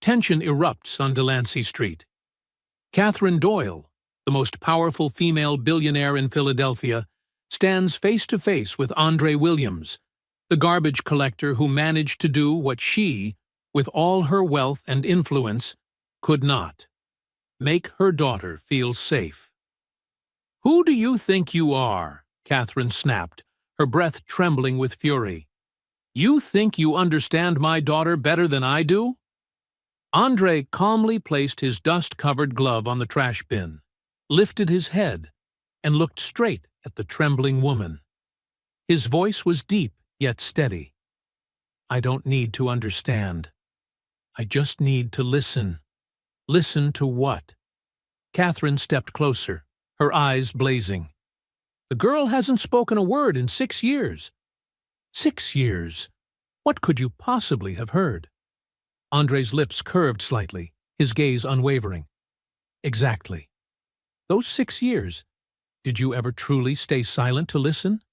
Tension erupts on Delancey Street. Catherine Doyle, the most powerful female billionaire in Philadelphia, stands face to face with Andre Williams, the garbage collector who managed to do what she, with all her wealth and influence, could not: make her daughter feel safe. "Who do you think you are?" Catherine snapped, her breath trembling with fury. "You think you understand my daughter better than I do?" Andre calmly placed his dust-covered glove on the trash bin, lifted his head, and looked straight at the trembling woman. His voice was deep yet steady. "I don't need to understand. I just need to listen." "Listen to what?" Catherine stepped closer, her eyes blazing. "The girl hasn't spoken a word in 6 years." 6 years? What could you possibly have heard? Andre's lips curved slightly, his gaze unwavering. "Exactly. Those 6 years, did you ever truly stay silent to listen?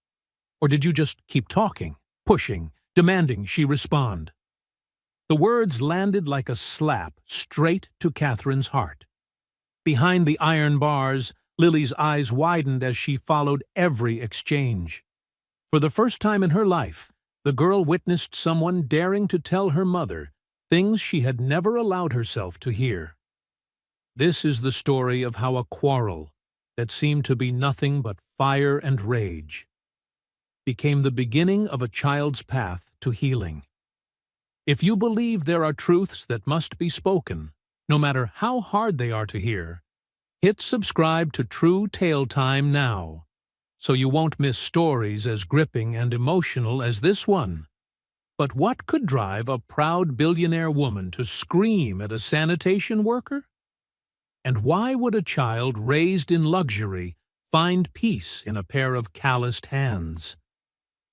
Or did you just keep talking, pushing, demanding she respond?" The words landed like a slap straight to Catherine's heart. Behind the iron bars, Lily's eyes widened as she followed every exchange. For the first time in her life, the girl witnessed someone daring to tell her mother things she had never allowed herself to hear. This is the story of how a quarrel that seemed to be nothing but fire and rage became the beginning of a child's path to healing. If you believe there are truths that must be spoken, no matter how hard they are to hear, hit subscribe to True Tale Time now, so you won't miss stories as gripping and emotional as this one. But what could drive a proud billionaire woman to scream at a sanitation worker? And why would a child raised in luxury find peace in a pair of calloused hands?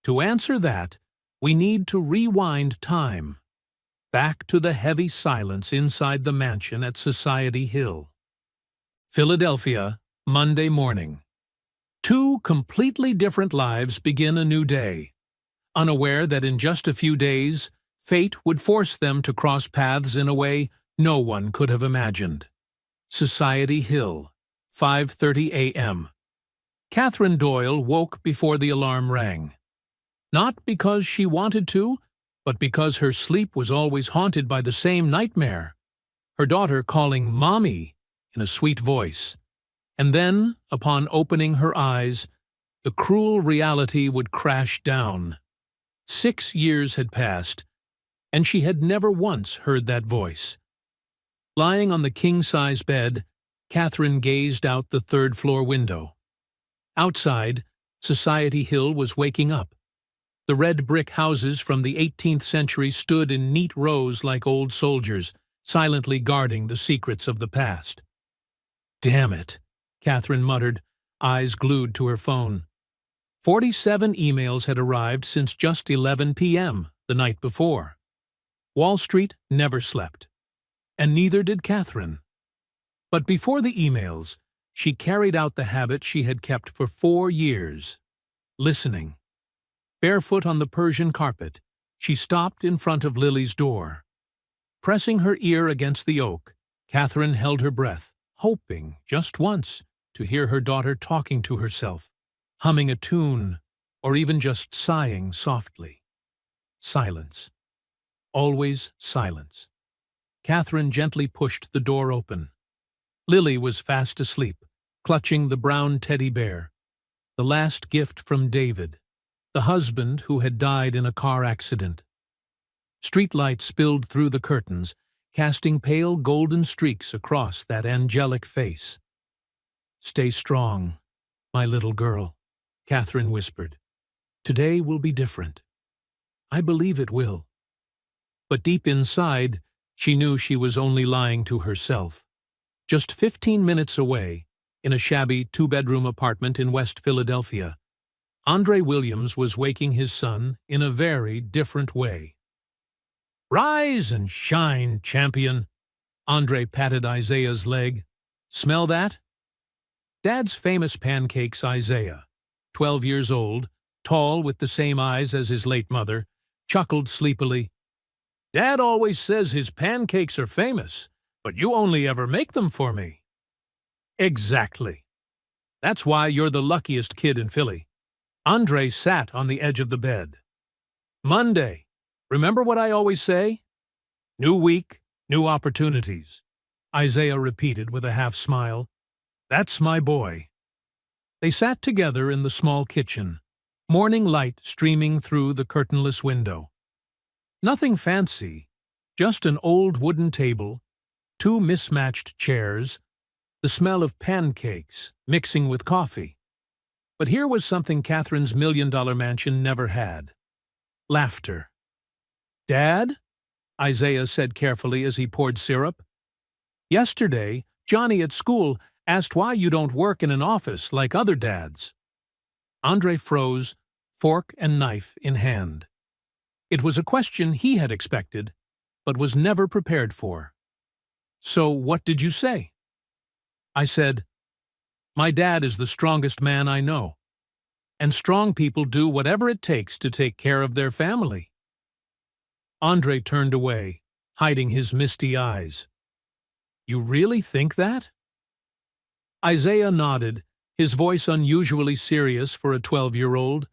To answer that, we need to rewind time, back to the heavy silence inside the mansion at Society Hill. Philadelphia, Monday morning. Two completely different lives begin a new day, unaware that in just a few days, fate would force them to cross paths in a way no one could have imagined. Society Hill, 5:30 a.m. Catherine Doyle woke before the alarm rang. Not because she wanted to, but because her sleep was always haunted by the same nightmare: her daughter calling "Mommy" in a sweet voice. And then, upon opening her eyes, the cruel reality would crash down. 6 years had passed, and she had never once heard that voice. Lying on the king-size bed, Catherine gazed out the third-floor window. Outside, Society Hill was waking up. The red brick houses from the 18th century stood in neat rows like old soldiers, silently guarding the secrets of the past. "Damn it," Catherine muttered, eyes glued to her phone. 47 emails had arrived since just 11 p.m. the night before. Wall Street never slept, and neither did Catherine. But before the emails, she carried out the habit she had kept for 4 years: listening. Barefoot on the Persian carpet, she stopped in front of Lily's door. Pressing her ear against the oak, Catherine held her breath, hoping, just once, to hear her daughter talking to herself, humming a tune, or even just sighing softly. Silence. Always silence. Catherine gently pushed the door open. Lily was fast asleep, clutching the brown teddy bear, the last gift from David, the husband who had died in a car accident. Streetlight spilled through the curtains, casting pale golden streaks across that angelic face. "Stay strong, my little girl," Catherine whispered. "Today will be different. I believe it will." But deep inside, she knew she was only lying to herself. Just 15 minutes away, in a shabby 2-bedroom apartment in West Philadelphia, Andre Williams was waking his son in a very different way. "Rise and shine, champion." Andre patted Isaiah's leg. "Smell that?" Dad's famous pancakes Isaiah, 12 years old, tall with the same eyes as his late mother, chuckled sleepily. Dad always says his pancakes are famous, but you only ever make them for me. Exactly. That's why you're the luckiest kid in Philly. Andre sat on the edge of the bed. Monday. Remember what I always say? New week, new opportunities. Isaiah repeated with a half smile. That's my boy. They sat together in the small kitchen, morning light streaming through the curtainless window. Nothing fancy, just an old wooden table, two mismatched chairs, the smell of pancakes mixing with coffee. But here was something Catherine's million-dollar mansion never had. Laughter. Dad? Isaiah said carefully as he poured syrup. Yesterday, Johnny at school asked why you don't work in an office like other dads. Andre froze, fork and knife in hand. It was a question he had expected, but was never prepared for. So what did you say? I said, my dad is the strongest man I know, and strong people do whatever it takes to take care of their family. Andre turned away, hiding his misty eyes. You really think that? Isaiah nodded, his voice unusually serious for a 12-year-old.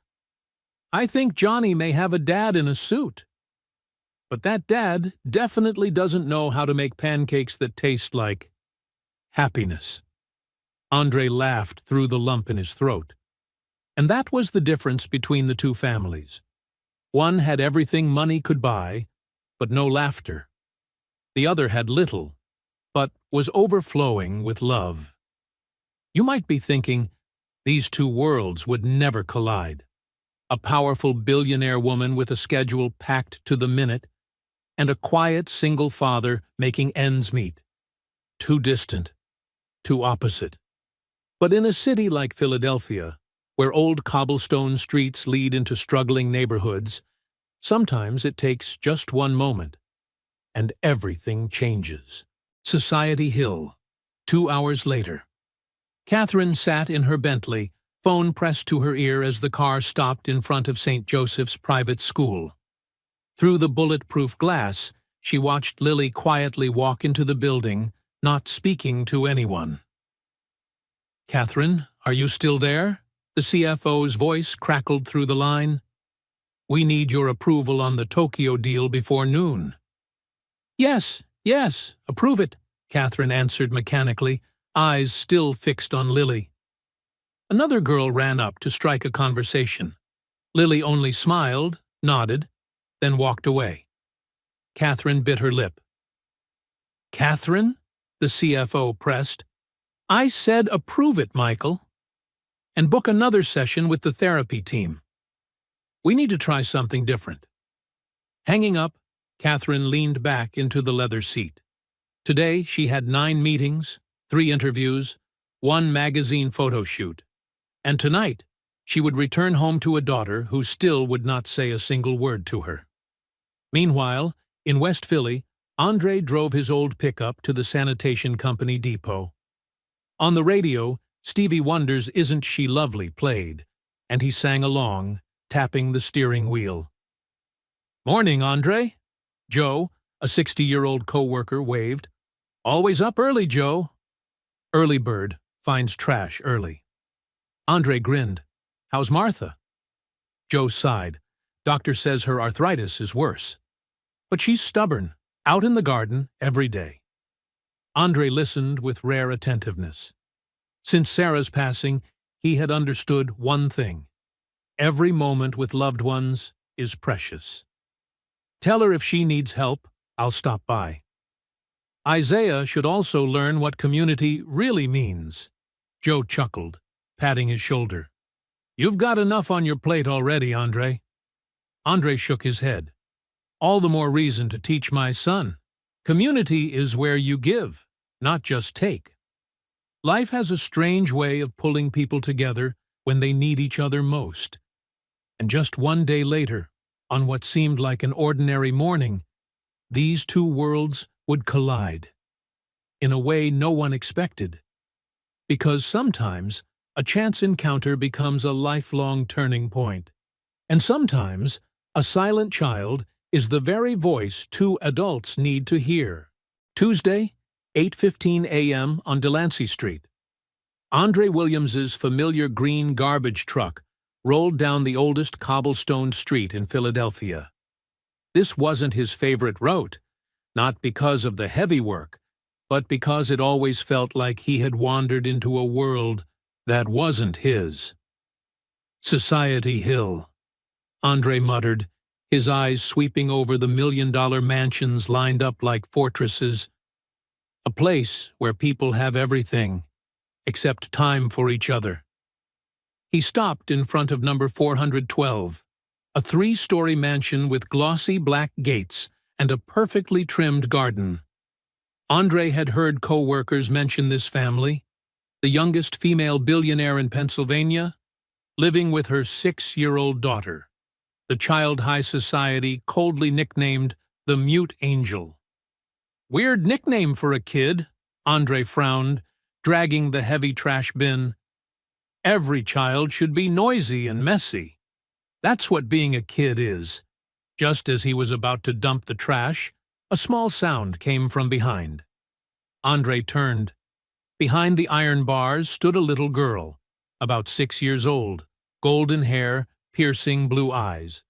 I think Johnny may have a dad in a suit. But that dad definitely doesn't know how to make pancakes that taste like happiness. Andre laughed through the lump in his throat. And that was the difference between the two families. One had everything money could buy, but no laughter. The other had little, but was overflowing with love. You might be thinking, these two worlds would never collide. A powerful billionaire woman with a schedule packed to the minute, and a quiet single father making ends meet. Too distant, too opposite. But in a city like Philadelphia, where old cobblestone streets lead into struggling neighborhoods, sometimes it takes just one moment, and everything changes. Society Hill, 2 hours later. Catherine sat in her Bentley, phone pressed to her ear as the car stopped in front of St. Joseph's private school. Through the bulletproof glass, she watched Lily quietly walk into the building, not speaking to anyone. Catherine, are you still there? The CFO's voice crackled through the line. We need your approval on the Tokyo deal before noon. Yes, approve it, Catherine answered mechanically, eyes still fixed on Lily. Another girl ran up to strike a conversation. Lily only smiled, nodded, then walked away. Catherine bit her lip. Catherine? The CFO pressed. I said approve it, Michael. And book another session with the therapy team. We need to try something different. Hanging up, Catherine leaned back into the leather seat. Today she had 9 meetings, 3 interviews, 1 magazine photo shoot. And tonight, she would return home to a daughter who still would not say a single word to her. Meanwhile, in West Philly, Andre drove his old pickup to the sanitation company depot. On the radio, Stevie Wonder's Isn't She Lovely played, and he sang along, tapping the steering wheel. Morning, Andre. Joe, a 60-year-old co-worker, waved. Always up early, Joe. Early bird finds trash early. Andre grinned. How's Martha? Joe sighed. Doctor says her arthritis is worse. But she's stubborn, out in the garden every day. Andre listened with rare attentiveness. Since Sarah's passing, he had understood one thing. Every moment with loved ones is precious. Tell her if she needs help, I'll stop by. Isaiah should also learn what community really means. Joe chuckled, patting his shoulder. You've got enough on your plate already, Andre. Andre shook his head. All the more reason to teach my son. Community is where you give, not just take. Life has a strange way of pulling people together when they need each other most. And just one day later, on what seemed like an ordinary morning, these two worlds would collide. In a way no one expected. Because sometimes a chance encounter becomes a lifelong turning point. And sometimes a silent child is the very voice two adults need to hear. Tuesday, 8:15 a.m. on Delancey Street. Andre Williams's familiar green garbage truck rolled down the oldest cobblestone street in Philadelphia. This wasn't his favorite route, not because of the heavy work, but because it always felt like he had wandered into a world that wasn't his. Society Hill, Andre muttered, his eyes sweeping over the million-dollar mansions lined up like fortresses. A place where people have everything, except time for each other. He stopped in front of number 412, a 3-story mansion with glossy black gates and a perfectly trimmed garden. Andre had heard co-workers mention this family, the youngest female billionaire in Pennsylvania, living with her 6-year-old daughter, the child high society coldly nicknamed the Mute Angel. Weird nickname for a kid, Andre frowned, dragging the heavy trash bin. Every child should be noisy and messy. That's what being a kid is. Just as he was about to dump the trash, a small sound came from behind. Andre turned. Behind the iron bars stood a little girl, about 6 years old, golden hair, piercing blue eyes.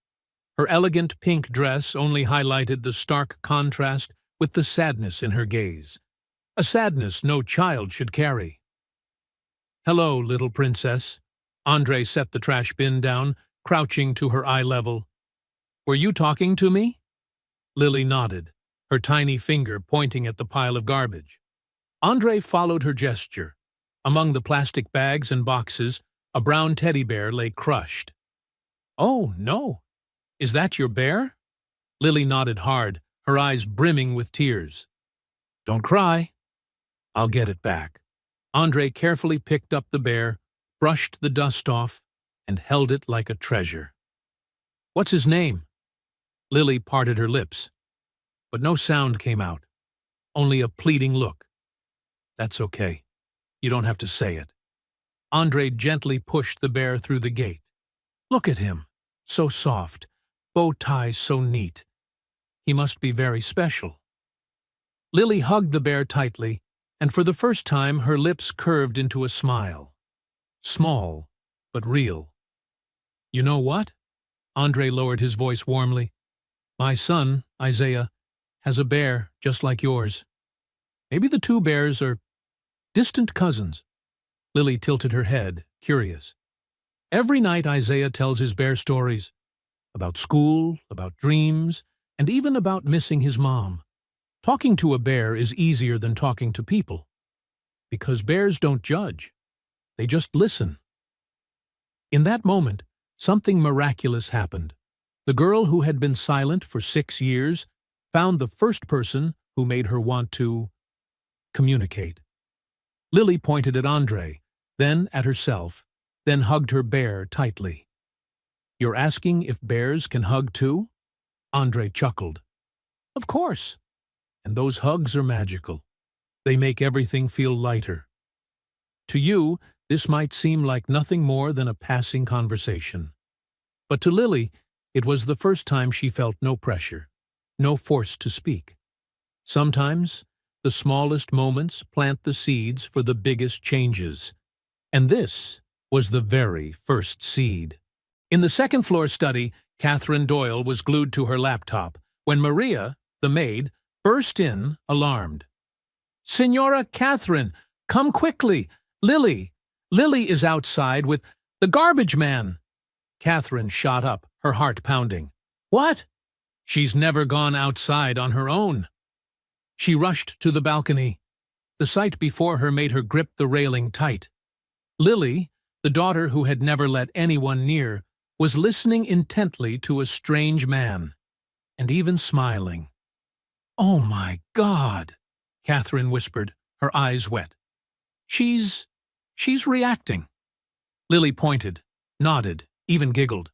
Her elegant pink dress only highlighted the stark contrast with the sadness in her gaze, a sadness no child should carry. "Hello, little princess." Andre set the trash bin down, crouching to her eye level. "Were you talking to me?" Lily nodded, her tiny finger pointing at the pile of garbage. Andre followed her gesture. Among the plastic bags and boxes, a brown teddy bear lay crushed. "Oh, no. Is that your bear?" Lily nodded hard, her eyes brimming with tears. "Don't cry. I'll get it back." Andre carefully picked up the bear, brushed the dust off, and held it like a treasure. "What's his name?" Lily parted her lips, but no sound came out, only a pleading look. "That's okay. You don't have to say it." Andre gently pushed the bear through the gate. "Look at him, so soft, bow tie so neat. He must be very special." Lily hugged the bear tightly, and for the first time her lips curved into a smile. Small, but real. "You know what?" Andre lowered his voice warmly. "My son, Isaiah, has a bear just like yours. Maybe the two bears are distant cousins." Lily tilted her head, curious. Every night Isaiah tells his bear stories. About school, about dreams, and even about missing his mom. Talking to a bear is easier than talking to people. Because bears don't judge. They just listen. In that moment, something miraculous happened. The girl who had been silent for 6 years found the first person who made her want to communicate. Lily pointed at Andre, then at herself, then hugged her bear tightly. "You're asking if bears can hug too?" Andre chuckled. "Of course. And those hugs are magical. They make everything feel lighter. To you, this might seem like nothing more than a passing conversation. But to Lily, it was the first time she felt no pressure, no force to speak. Sometimes, the smallest moments plant the seeds for the biggest changes. And this was the very first seed. In the second-floor study, Catherine Doyle was glued to her laptop when Maria, the maid, burst in, alarmed. "Signora Catherine, come quickly! Lily is outside with the garbage man!" Catherine shot up, her heart pounding. "What?" "She's never gone outside on her own." She rushed to the balcony. The sight before her made her grip the railing tight. Lily, the daughter who had never let anyone near, was listening intently to a strange man, and even smiling. "Oh my God," Catherine whispered, her eyes wet. She's reacting." Lily pointed, nodded, even giggled.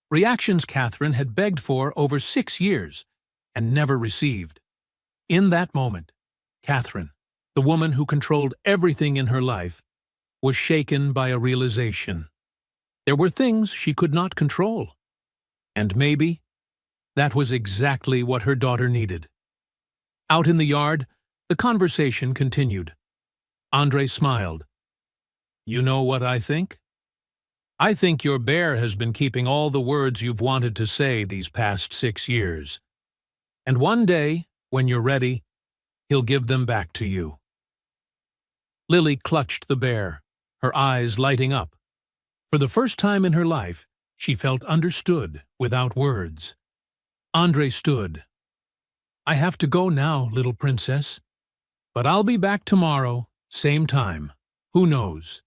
Reactions Catherine had begged for over 6 years and never received. In that moment, Catherine, the woman who controlled everything in her life, was shaken by a realization. There were things she could not control. And maybe That was exactly what her daughter needed. Out in the yard, the conversation continued. Andre smiled. You know what I think? I think your bear has been keeping all the words you've wanted to say these past 6 years. And one day, when you're ready, he'll give them back to you. Lily clutched the bear, her eyes lighting up. For the first time in her life, she felt understood without words. Andre stood. I have to go now, little princess. But I'll be back tomorrow, same time. Who knows?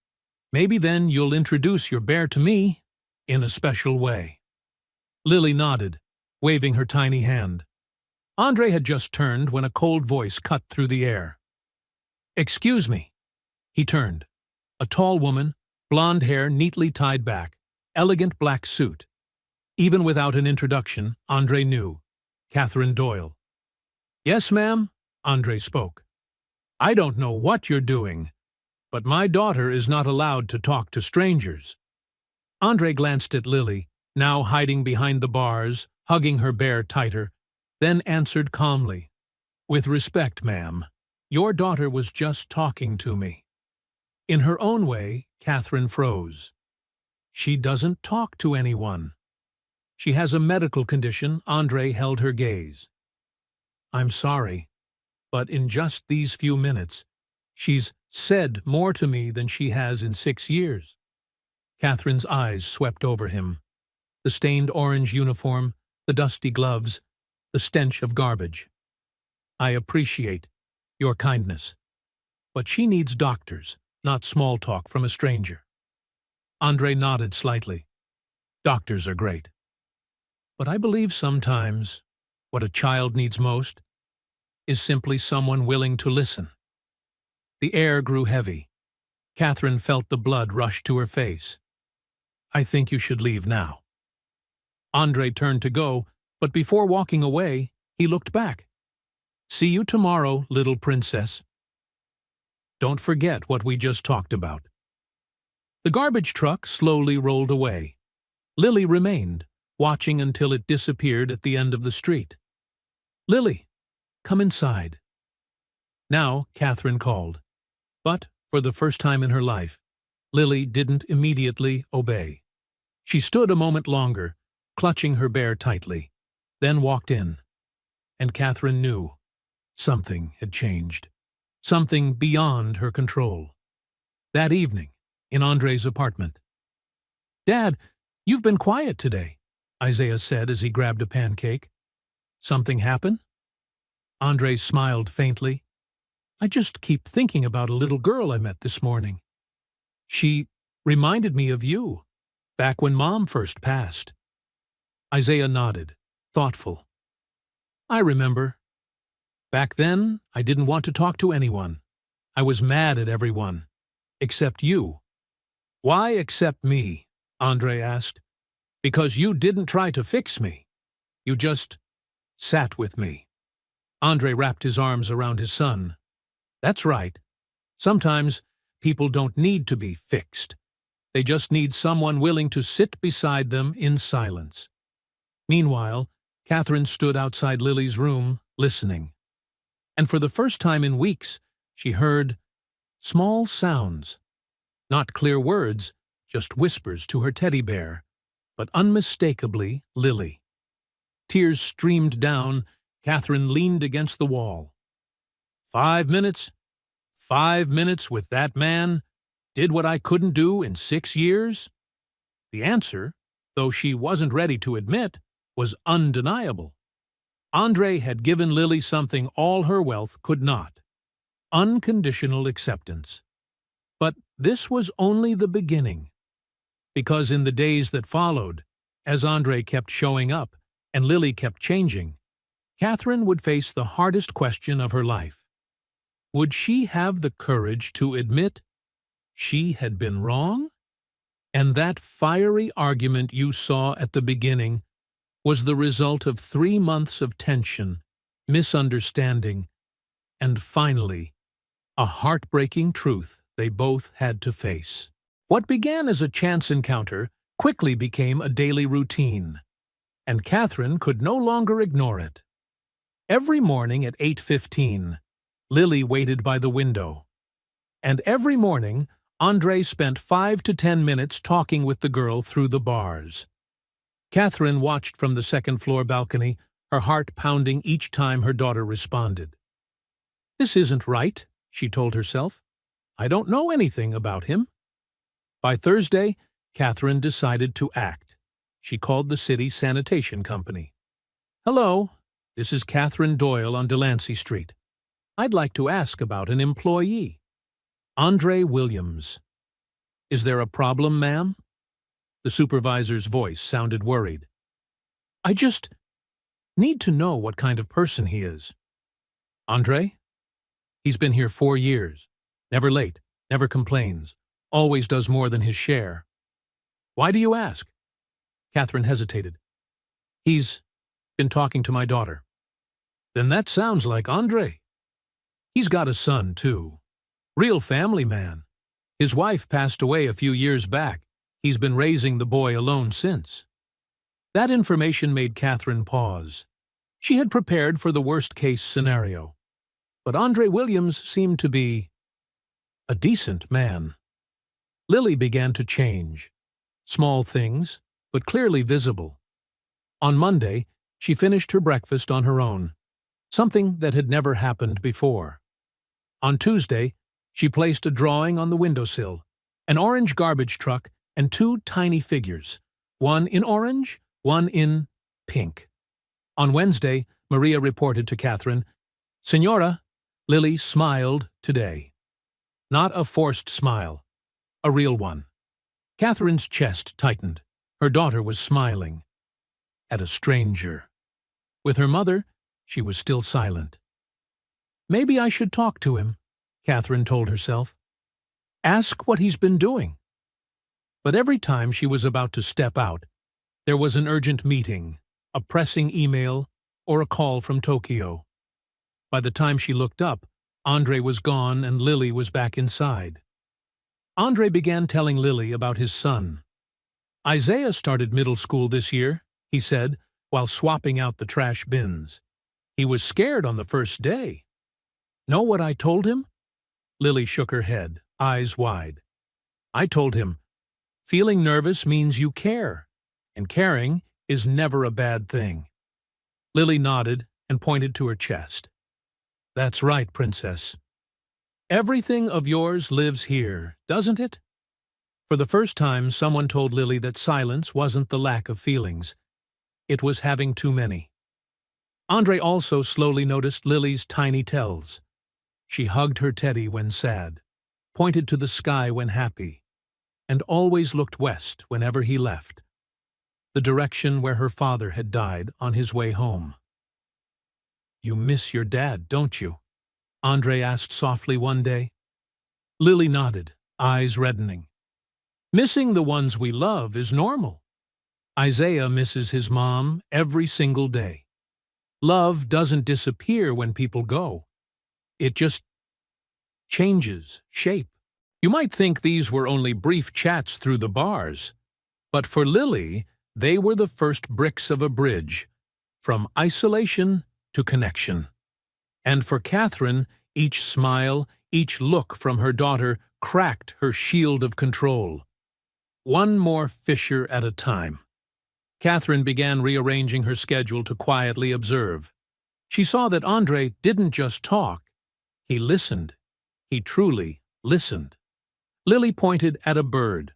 Maybe then you'll introduce your bear to me in a special way. Lily nodded, waving her tiny hand. Andre had just turned when a cold voice cut through the air. Excuse me. He turned. A tall woman, blonde hair neatly tied back, elegant black suit. Even without an introduction, Andre knew. Catherine Doyle. Yes, ma'am, Andre spoke. I don't know what you're doing, but my daughter is not allowed to talk to strangers. Andre glanced at Lily, now hiding behind the bars, hugging her bear tighter, then answered calmly. With respect, ma'am, your daughter was just talking to me. In her own way, Catherine froze. She doesn't talk to anyone. She has a medical condition. Andre held her gaze. I'm sorry, but in just these few minutes, she's said more to me than she has in 6 years. Catherine's eyes swept over him. The stained orange uniform, the dusty gloves, the stench of garbage. I appreciate your kindness, but she needs doctors, not small talk from a stranger. Andre nodded slightly. Doctors are great. But I believe sometimes what a child needs most is simply someone willing to listen. The air grew heavy. Catherine felt the blood rush to her face. I think you should leave now. Andre turned to go, but before walking away, he looked back. See you tomorrow, little princess. Don't forget what we just talked about. The garbage truck slowly rolled away. Lily remained, watching until it disappeared at the end of the street. Lily, come inside. Now Catherine called. But, for the first time in her life, Lily didn't immediately obey. She stood a moment longer, clutching her bear tightly, then walked in. And Catherine knew something had changed. Something beyond her control. That evening, in Andre's apartment. Dad, you've been quiet today, Isaiah said as he grabbed a pancake. Something happen? Andre smiled faintly. I just keep thinking about a little girl I met this morning. She reminded me of you, back when Mom first passed. Isaiah nodded, thoughtful. I remember. Back then, I didn't want to talk to anyone. I was mad at everyone, except you. Why except me? Andre asked. Because you didn't try to fix me. You just sat with me. Andre wrapped his arms around his son. That's right. Sometimes people don't need to be fixed. They just need someone willing to sit beside them in silence. Meanwhile, Catherine stood outside Lily's room, listening. And for the first time in weeks, she heard small sounds. Not clear words, just whispers to her teddy bear, but unmistakably Lily. Tears streamed down. Catherine leaned against the wall. 5 minutes? 5 minutes with that man? Did what I couldn't do in 6 years? The answer, though she wasn't ready to admit, was undeniable. Andre had given Lily something all her wealth could not. Unconditional acceptance. But this was only the beginning. Because in the days that followed, as Andre kept showing up and Lily kept changing, Catherine would face the hardest question of her life. Would she have the courage to admit she had been wrong? And that fiery argument you saw at the beginning was the result of 3 months of tension, misunderstanding, and finally, a heartbreaking truth they both had to face. What began as a chance encounter quickly became a daily routine. and Catherine could no longer ignore it. Every morning at 8:15, Lily waited by the window. And every morning, Andre spent 5 to 10 minutes talking with the girl through the bars. Catherine watched from the second-floor balcony, her heart pounding each time her daughter responded. "This isn't right," she told herself. "I don't know anything about him." By Thursday, Catherine decided to act. She called the city sanitation company. "Hello, this is Catherine Doyle on Delancey Street. I'd like to ask about an employee. Andre Williams. Is there a problem, ma'am?" The supervisor's voice sounded worried. "I just need to know what kind of person he is." "Andre? He's been here 4 years. Never late, never complains, always does more than his share." "Why do you ask?" Catherine hesitated. "He's been talking to my daughter." "Then that sounds like Andre. He's got a son, too. Real family man. His wife passed away a few years back. He's been raising the boy alone since." That information made Catherine pause. She had prepared for the worst-case scenario. But Andre Williams seemed to be a decent man. Lily began to change. Small things, but clearly visible. On Monday, she finished her breakfast on her own, something that had never happened before. On Tuesday, she placed a drawing on the windowsill, an orange garbage truck, and 2 tiny figures, one in orange, one in pink. On Wednesday, Maria reported to Catherine, "Senora, Lily smiled today." Not a forced smile, a real one. Catherine's chest tightened. Her daughter was smiling. At a stranger. With her mother, she was still silent. "Maybe I should talk to him," Catherine told herself. "Ask what he's been doing." But every time she was about to step out, there was an urgent meeting, a pressing email, or a call from Tokyo. By the time she looked up, Andre was gone and Lily was back inside. Andre began telling Lily about his son. "Isaiah started middle school this year," he said, while swapping out the trash bins. "He was scared on the first day." "Know what I told him?" Lily shook her head, eyes wide. "I told him, feeling nervous means you care, and caring is never a bad thing." Lily nodded and pointed to her chest. "That's right, Princess. Everything of yours lives here, doesn't it?" For the first time, someone told Lily that silence wasn't the lack of feelings. It was having too many. Andre also slowly noticed Lily's tiny tells. She hugged her teddy when sad, pointed to the sky when happy, and always looked west whenever he left, the direction where her father had died on his way home. "You miss your dad, don't you?" Andre asked softly one day. Lily nodded, eyes reddening. "Missing the ones we love is normal. Isaiah misses his mom every single day. Love doesn't disappear when people go. It just changes shape." You might think these were only brief chats through the bars, but for Lily, they were the first bricks of a bridge, from isolation to connection. And for Catherine, each smile, each look from her daughter cracked her shield of control. One more fissure at a time. Catherine began rearranging her schedule to quietly observe. She saw that Andre didn't just talk. He listened. He truly listened. Lily pointed at a bird.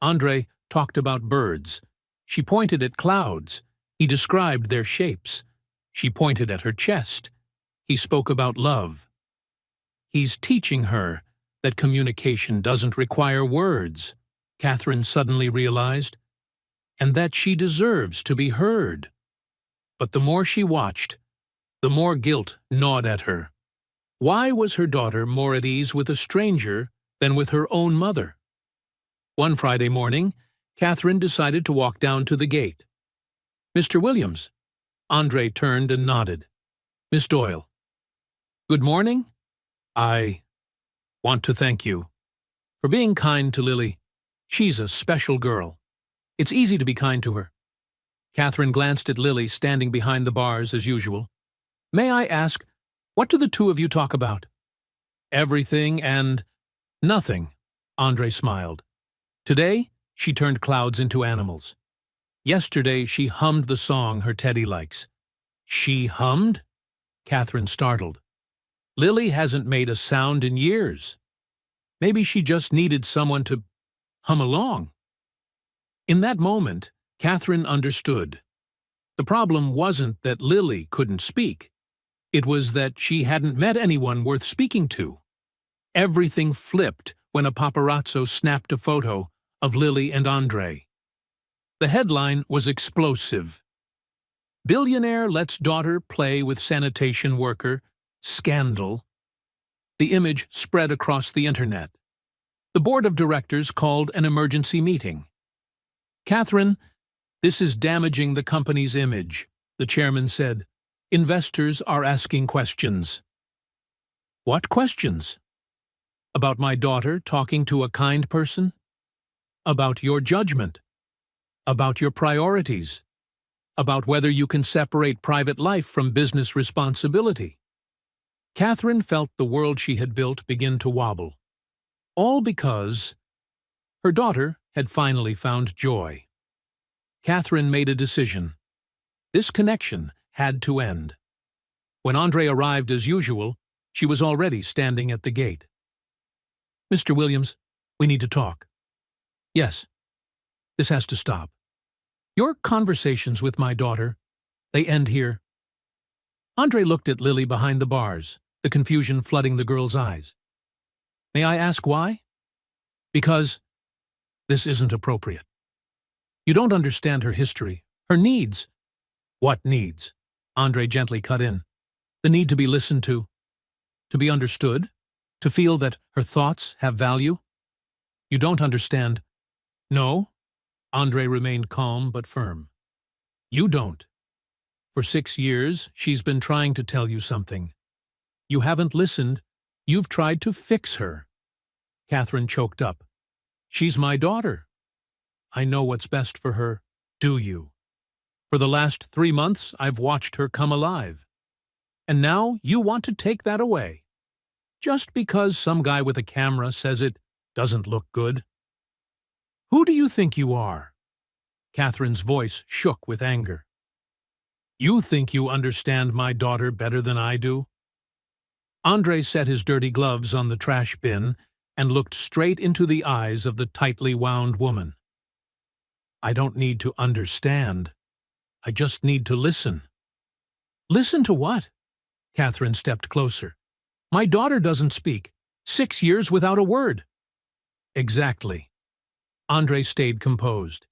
Andre talked about birds. She pointed at clouds. He described their shapes. She pointed at her chest. He spoke about love. He's teaching her that communication doesn't require words, Catherine suddenly realized, and that she deserves to be heard. But the more she watched, the more guilt gnawed at her. Why was her daughter more at ease with a stranger than with her own mother? One Friday morning, Catherine decided to walk down to the gate. "Mr. Williams." Andre turned and nodded. "Miss Doyle." "Good morning. I want to thank you for being kind to Lily. She's a special girl. It's easy to be kind to her." Catherine glanced at Lily standing behind the bars as usual. "May I ask, what do the two of you talk about?" "Everything and nothing," Andre smiled. Today, she turned clouds into animals. Yesterday, she hummed the song her Teddy likes. She hummed? Catherine startled. Lily hasn't made a sound in years. Maybe she just needed someone to hum along. In that moment, Catherine understood. The problem wasn't that Lily couldn't speak. It was that she hadn't met anyone worth speaking to. Everything flipped when a paparazzo snapped a photo of Lily and Andre. The headline was explosive. Billionaire lets daughter play with sanitation worker. Scandal. The image spread across the internet. The board of directors called an emergency meeting. "Catherine, this is damaging the company's image," the chairman said. "Investors are asking questions." "What questions?" "About my daughter talking to a kind person? About your judgment? About your priorities? About whether you can separate private life from business responsibility?" Catherine felt the world she had built begin to wobble. All because her daughter had finally found joy. Catherine made a decision. This connection had to end. When Andre arrived as usual, she was already standing at the gate. "Mr. Williams, we need to talk." "Yes, this has to stop. Your conversations with my daughter, they end here." Andre looked at Lily behind the bars, the confusion flooding the girl's eyes. "May I ask why?" "Because this isn't appropriate. You don't understand her history, her needs." "What needs?" Andre gently cut in. "The need to be listened to be understood, to feel that her thoughts have value." "You don't understand." "No." Andre remained calm but firm. "You don't. For 6 years, she's been trying to tell you something. You haven't listened. You've tried to fix her." Catherine choked up. "She's my daughter. I know what's best for her. Do you? For the last 3 months, I've watched her come alive. And now you want to take that away. Just because some guy with a camera says it doesn't look good. Who do you think you are?" Catherine's voice shook with anger. "You think you understand my daughter better than I do?" Andre set his dirty gloves on the trash bin and looked straight into the eyes of the tightly wound woman. "I don't need to understand. I just need to listen." "Listen to what?" Catherine stepped closer. "My daughter doesn't speak. 6 years without a word." "Exactly." Andre stayed composed.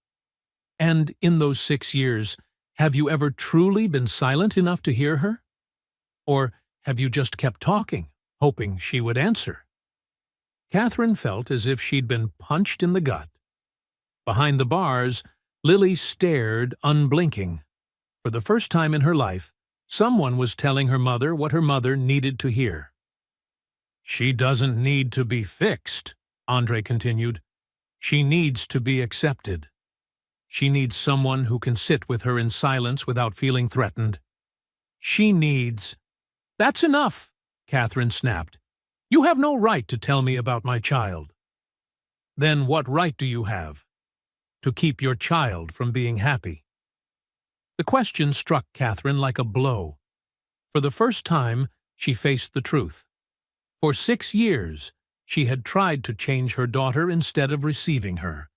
"And in those 6 years, have you ever truly been silent enough to hear her? Or have you just kept talking, hoping she would answer?" Catherine felt as if she'd been punched in the gut. Behind the bars, Lily stared, unblinking. For the first time in her life, someone was telling her mother what her mother needed to hear. "She doesn't need to be fixed," Andre continued. "She needs to be accepted. She needs someone who can sit with her in silence without feeling threatened. She needs—" "That's enough," Catherine snapped. "You have no right to tell me about my child." "Then what right do you have? To keep your child from being happy?" The question struck Catherine like a blow. For the first time, she faced the truth. For 6 years, she had tried to change her daughter instead of receiving her.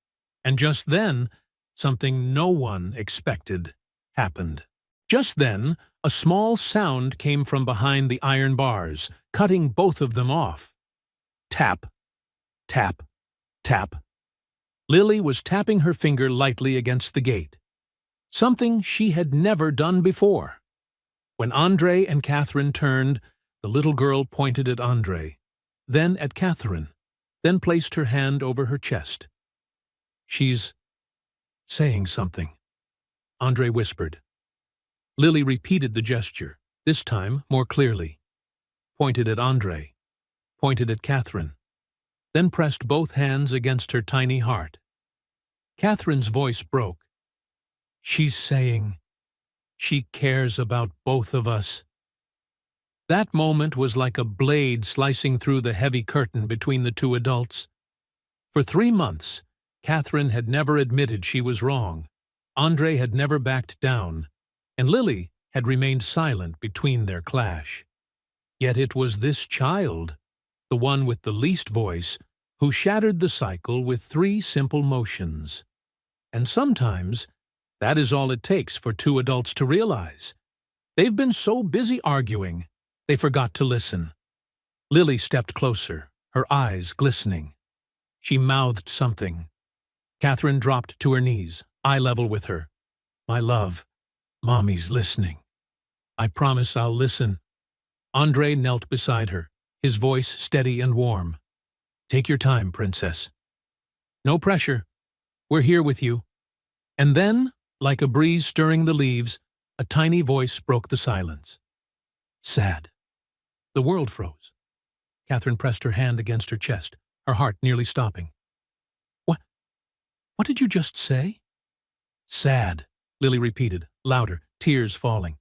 And just then, something no one expected happened. Just then, a small sound came from behind the iron bars, cutting both of them off. Tap, tap, tap. Lily was tapping her finger lightly against the gate. Something she had never done before. When Andre and Catherine turned, the little girl pointed at Andre, then at Catherine, then placed her hand over her chest. "She's saying something," Andre whispered. Lily repeated the gesture, this time more clearly. Pointed at Andre, pointed at Catherine, then pressed both hands against her tiny heart. Catherine's voice broke. She's saying she cares about both of us. That moment was like a blade slicing through the heavy curtain between the two adults. For 3 months, Catherine had never admitted she was wrong. Andre had never backed down, and Lily had remained silent between their clash. Yet it was this child, the one with the least voice, who shattered the cycle with 3 simple motions. And sometimes, that is all it takes for 2 adults to realize. They've been so busy arguing, they forgot to listen. Lily stepped closer, her eyes glistening. She mouthed something. Catherine dropped to her knees, eye level with her. "My love, Mommy's listening. I promise I'll listen." Andre knelt beside her, his voice steady and warm. "Take your time, Princess. No pressure. We're here with you." And then, like a breeze stirring the leaves, a tiny voice broke the silence. "Sad." The world froze. Catherine pressed her hand against her chest, her heart nearly stopping. What did you just say?" "Sad," Lily repeated, louder, tears falling.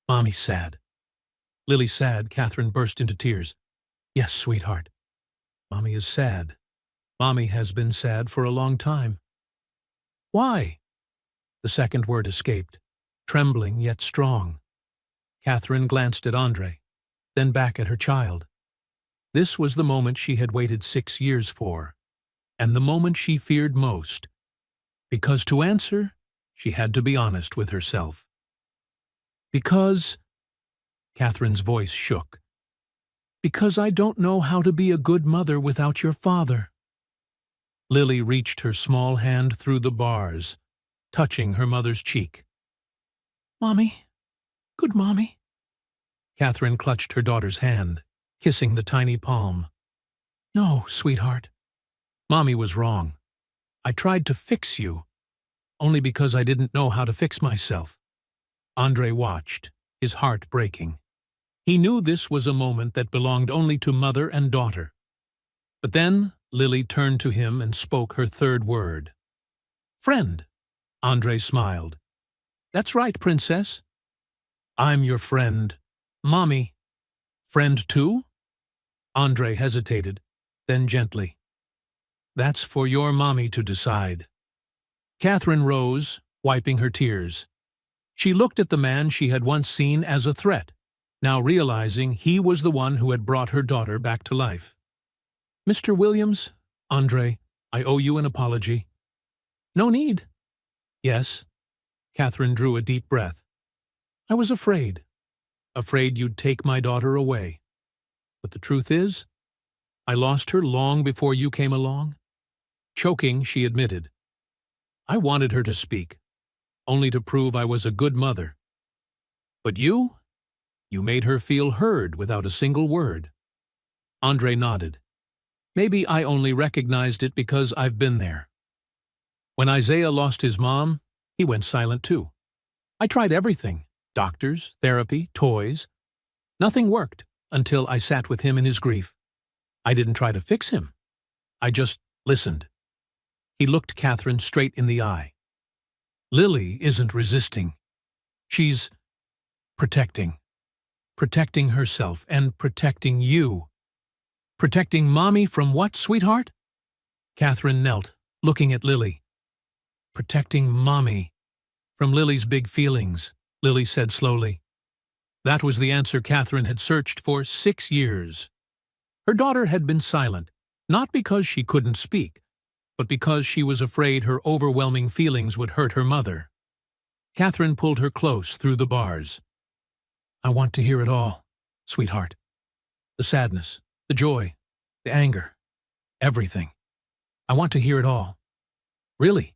"Mommy's sad." "Lily's sad." Catherine burst into tears. "Yes, sweetheart. Mommy is sad. Mommy has been sad for a long time." "Why?" The second word escaped, trembling yet strong. Catherine glanced at Andre, then back at her child. This was the moment she had waited 6 years for, and the moment she feared most, because to answer, she had to be honest with herself. "Because," Catherine's voice shook, "because I don't know how to be a good mother without your father." Lily reached her small hand through the bars, touching her mother's cheek. "Mommy, good Mommy." Catherine clutched her daughter's hand, kissing the tiny palm. "No, sweetheart. Mommy was wrong. I tried to fix you, only because I didn't know how to fix myself." Andre watched, his heart breaking. He knew this was a moment that belonged only to mother and daughter. But then Lily turned to him and spoke her 3rd word. "Friend." Andre smiled. "That's right, Princess. I'm your friend. Mommy." "Friend too?" Andre hesitated, then gently. "That's for your mommy to decide." Catherine rose, wiping her tears. She looked at the man she had once seen as a threat, now realizing he was the one who had brought her daughter back to life. "Mr. Williams, Andre, I owe you an apology." "No need." "Yes." Catherine drew a deep breath. "I was afraid you'd take my daughter away. But the truth is, I lost her long before you came along." Choking, she admitted, "I wanted her to speak, only to prove I was a good mother. But you made her feel heard without a single word." Andre nodded. "Maybe I only recognized it because I've been there. When Isaiah lost his mom, he went silent too. I tried everything, doctors, therapy, toys. Nothing worked until I sat with him in his grief. I didn't try to fix him. I just listened." He looked Catherine straight in the eye. "Lily isn't resisting. She's protecting. Protecting herself and protecting you." "Protecting Mommy from what, sweetheart?" Catherine knelt, looking at Lily. "Protecting Mommy from Lily's big feelings," Lily said slowly. That was the answer Catherine had searched for 6 years. Her daughter had been silent, not because she couldn't speak, but because she was afraid her overwhelming feelings would hurt her mother. Catherine pulled her close through the bars. "I want to hear it all, sweetheart. The sadness, the joy, the anger, everything. I want to hear it all. Really.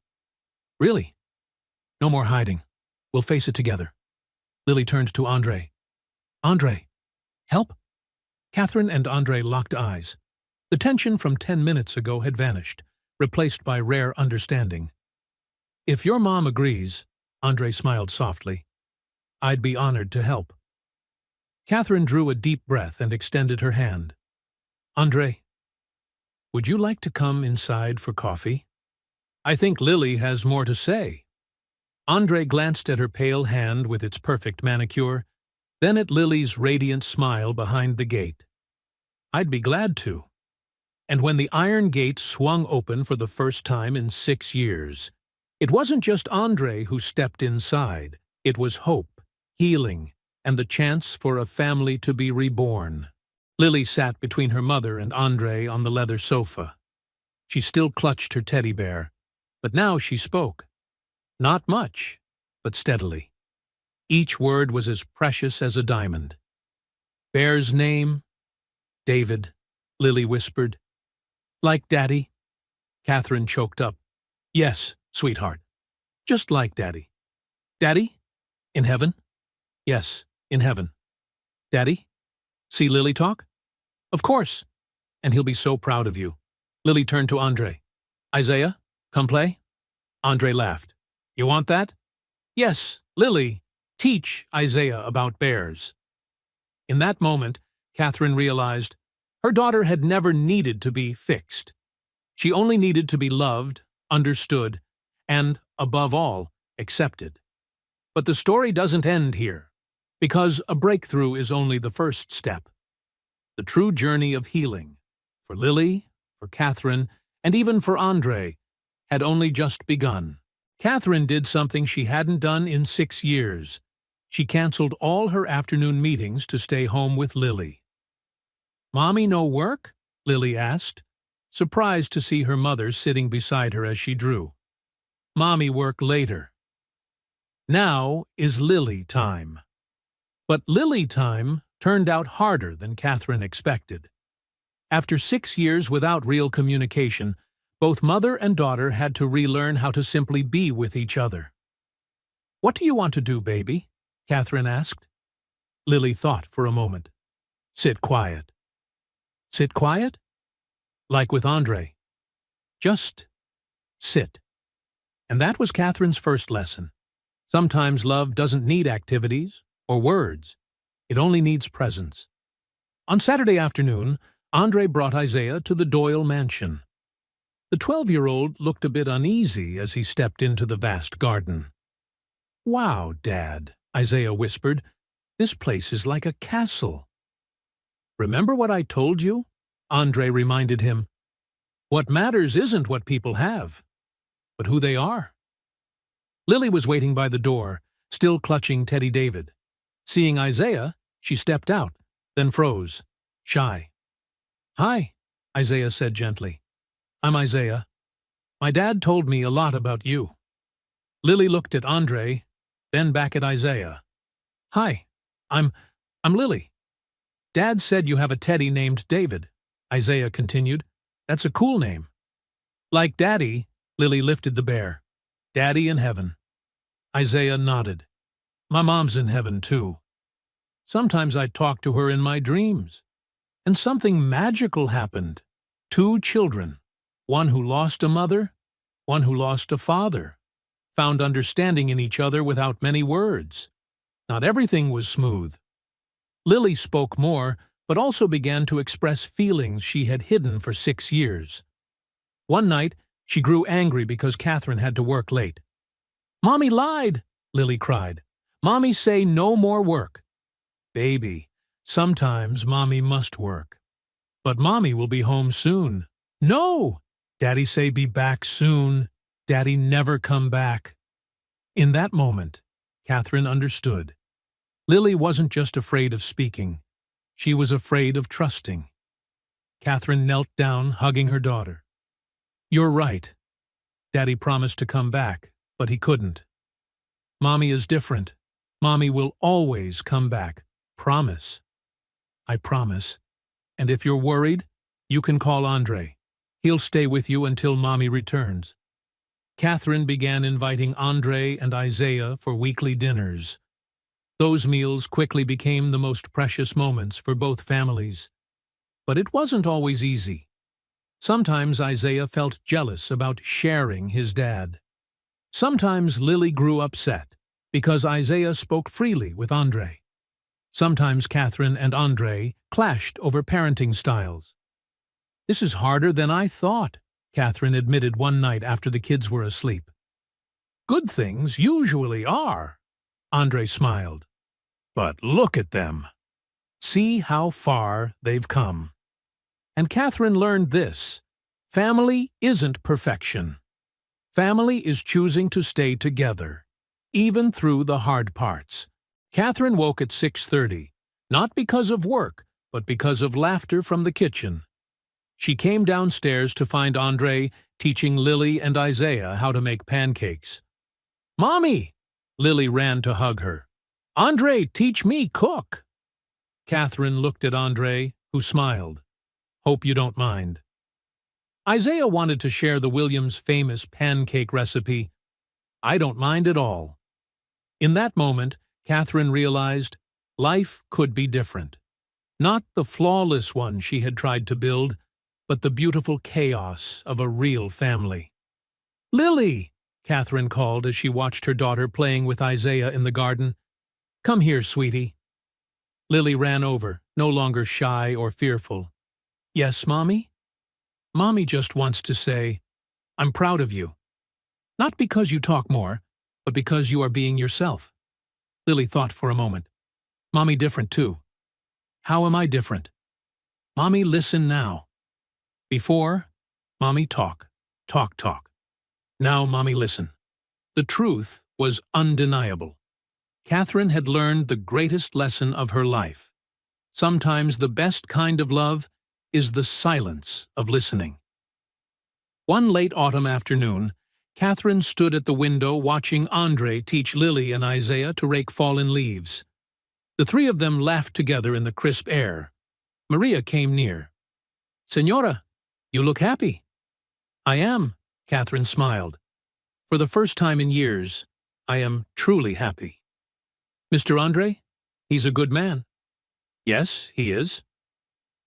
Really. No more hiding. We'll face it together." Lily turned to Andre. "Andre, help?" Catherine and Andre locked eyes. The tension from 10 minutes ago had vanished, replaced by rare understanding. "If your mom agrees," Andre smiled softly, "I'd be honored to help." Catherine drew a deep breath and extended her hand. "Andre, would you like to come inside for coffee? I think Lily has more to say." Andre glanced at her pale hand with its perfect manicure, then at Lily's radiant smile behind the gate. "I'd be glad to." And when the iron gate swung open for the first time in 6 years, it wasn't just Andre who stepped inside. It was hope, healing, and the chance for a family to be reborn. Lily sat between her mother and Andre on the leather sofa. She still clutched her teddy bear, but now she spoke. Not much, but steadily. Each word was as precious as a diamond. "Bear's name? David," Lily whispered. "Like Daddy?" Catherine choked up. "Yes, sweetheart. Just like Daddy." "Daddy? In heaven?" "Yes, in heaven." "Daddy? See Lily talk?" "Of course. And he'll be so proud of you." Lily turned to Andre. "Isaiah, come play?" Andre laughed. "You want that?" "Yes, Lily, teach Isaiah about bears." In that moment, Catherine realized her daughter had never needed to be fixed. She only needed to be loved, understood, and, above all, accepted. But the story doesn't end here, because a breakthrough is only the first step. The true journey of healing, for Lily, for Catherine, and even for Andre, had only just begun. Catherine did something she hadn't done in 6 years. She canceled all her afternoon meetings to stay home with Lily. "Mommy no work?" Lily asked, surprised to see her mother sitting beside her as she drew. "Mommy work later." Now is Lily time. But Lily time turned out harder than Catherine expected. After 6 years without real communication, both mother and daughter had to relearn how to simply be with each other. "What do you want to do, baby?" Catherine asked. Lily thought for a moment. "Sit quiet." "Sit quiet?" "Like with Andre. Just sit." And that was Catherine's first lesson. Sometimes love doesn't need activities or words. It only needs presence. On Saturday afternoon, Andre brought Isaiah to the Doyle mansion. The 12-year-old looked a bit uneasy as he stepped into the vast garden. "Wow, Dad," Isaiah whispered. "This place is like a castle." "Remember what I told you?" Andre reminded him. "What matters isn't what people have, but who they are." Lily was waiting by the door, still clutching Teddy David. Seeing Isaiah, she stepped out, then froze, shy. "Hi," Isaiah said gently. "I'm Isaiah. My dad told me a lot about you." Lily looked at Andre, then back at Isaiah. "Hi, I'm Lily. Dad said you have a teddy named David," Isaiah continued. "That's a cool name." "Like Daddy," Lily lifted the bear. "Daddy in heaven." Isaiah nodded. "My mom's in heaven, too. Sometimes I talk to her in my dreams. And something magical happened. 2 children, one who lost a mother, one who lost a father, found understanding in each other without many words. Not everything was smooth." Lily spoke more, but also began to express feelings she had hidden for 6 years. One night, she grew angry because Catherine had to work late. "Mommy lied," Lily cried. "Mommy say no more work." "Baby, sometimes Mommy must work. But Mommy will be home soon." "No! Daddy say be back soon. Daddy never come back." In that moment, Catherine understood. Lily wasn't just afraid of speaking. She was afraid of trusting. Catherine knelt down, hugging her daughter. "You're right. Daddy promised to come back, but he couldn't. Mommy is different. Mommy will always come back. Promise." "I promise. And if you're worried, you can call Andre. He'll stay with you until Mommy returns." Catherine began inviting Andre and Isaiah for weekly dinners. Those meals quickly became the most precious moments for both families. But it wasn't always easy. Sometimes Isaiah felt jealous about sharing his dad. Sometimes Lily grew upset because Isaiah spoke freely with Andre. Sometimes Catherine and Andre clashed over parenting styles. "This is harder than I thought," Catherine admitted one night after the kids were asleep. Good things usually are. Andre smiled. But look at them. See how far they've come. And Catherine learned this. Family isn't perfection. Family is choosing to stay together, even through the hard parts. Catherine woke at 6:30, not because of work, but because of laughter from the kitchen. She came downstairs to find Andre teaching Lily and Isaiah how to make pancakes. "Mommy!" Lily ran to hug her. "Andre, teach me cook!" Catherine looked at Andre, who smiled. "Hope you don't mind." Isaiah wanted to share the Williams' famous pancake recipe. "I don't mind at all." In that moment, Catherine realized life could be different. Not the flawless one she had tried to build, but the beautiful chaos of a real family. "Lily!" Catherine called as she watched her daughter playing with Isaiah in the garden. "Come here, sweetie." Lily ran over, no longer shy or fearful. "Yes, Mommy?" "Mommy just wants to say, I'm proud of you. Not because you talk more, but because you are being yourself." Lily thought for a moment. "Mommy different too." "How am I different?" "Mommy, listen now. Before, Mommy talk. Now, Mommy, listen." The truth was undeniable. Catherine had learned the greatest lesson of her life. Sometimes the best kind of love is the silence of listening. One late autumn afternoon, Catherine stood at the window watching Andre teach Lily and Isaiah to rake fallen leaves. The three of them laughed together in the crisp air. Maria came near. "Señora, you look happy." "I am," Catherine smiled. "For the first time in years, I am truly happy." "Mr. Andre? He's a good man." "Yes, he is."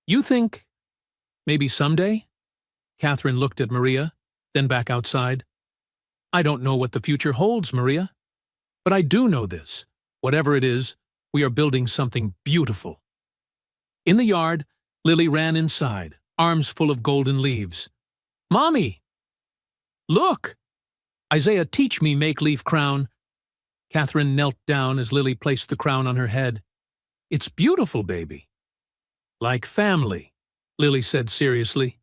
"You think maybe someday?" Catherine looked at Maria, then back outside. "I don't know what the future holds, Maria. But I do know this. Whatever it is, we are building something beautiful." In the yard, Lily ran inside, arms full of golden leaves. "Mommy! Look! Isaiah, teach me make-leaf crown." Catherine knelt down as Lily placed the crown on her head. "It's beautiful, baby." "Like family," Lily said seriously.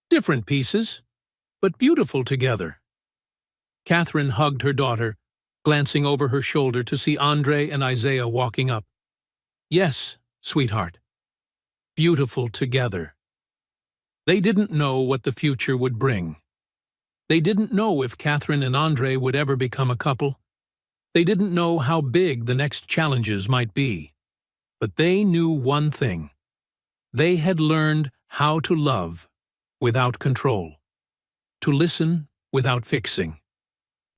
"Different pieces, but beautiful together." Catherine hugged her daughter, glancing over her shoulder to see Andre and Isaiah walking up. "Yes, sweetheart. Beautiful together." They didn't know what the future would bring. They didn't know if Catherine and Andre would ever become a couple. They didn't know how big the next challenges might be. But they knew one thing. They had learned how to love without control, to listen without fixing,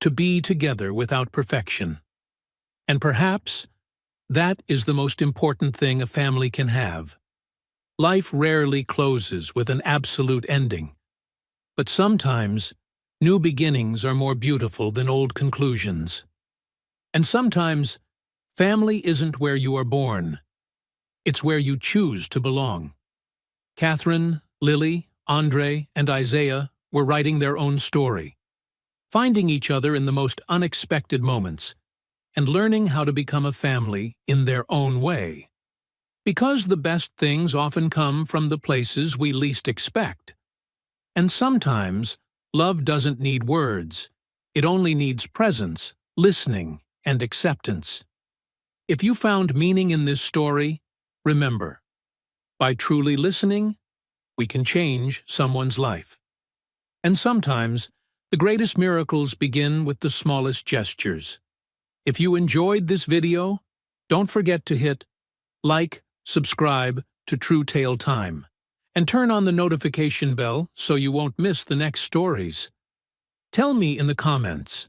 to be together without perfection. And perhaps that is the most important thing a family can have. Life rarely closes with an absolute ending, but sometimes new beginnings are more beautiful than old conclusions. And sometimes family isn't where you are born. It's where you choose to belong. Catherine, Lily, Andre, and Isaiah were writing their own story, finding each other in the most unexpected moments, and learning how to become a family in their own way. Because the best things often come from the places we least expect. And sometimes, love doesn't need words. It only needs presence, listening, and acceptance. If you found meaning in this story, remember, by truly listening, we can change someone's life. And sometimes, the greatest miracles begin with the smallest gestures. If you enjoyed this video, don't forget to hit like, subscribe to True Tale Time, and turn on the notification bell so you won't miss the next stories. Tell me in the comments,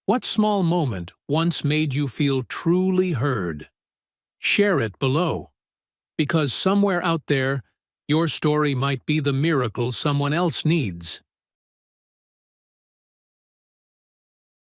what small moment once made you feel truly heard? Share it below, because somewhere out there, your story might be the miracle someone else needs.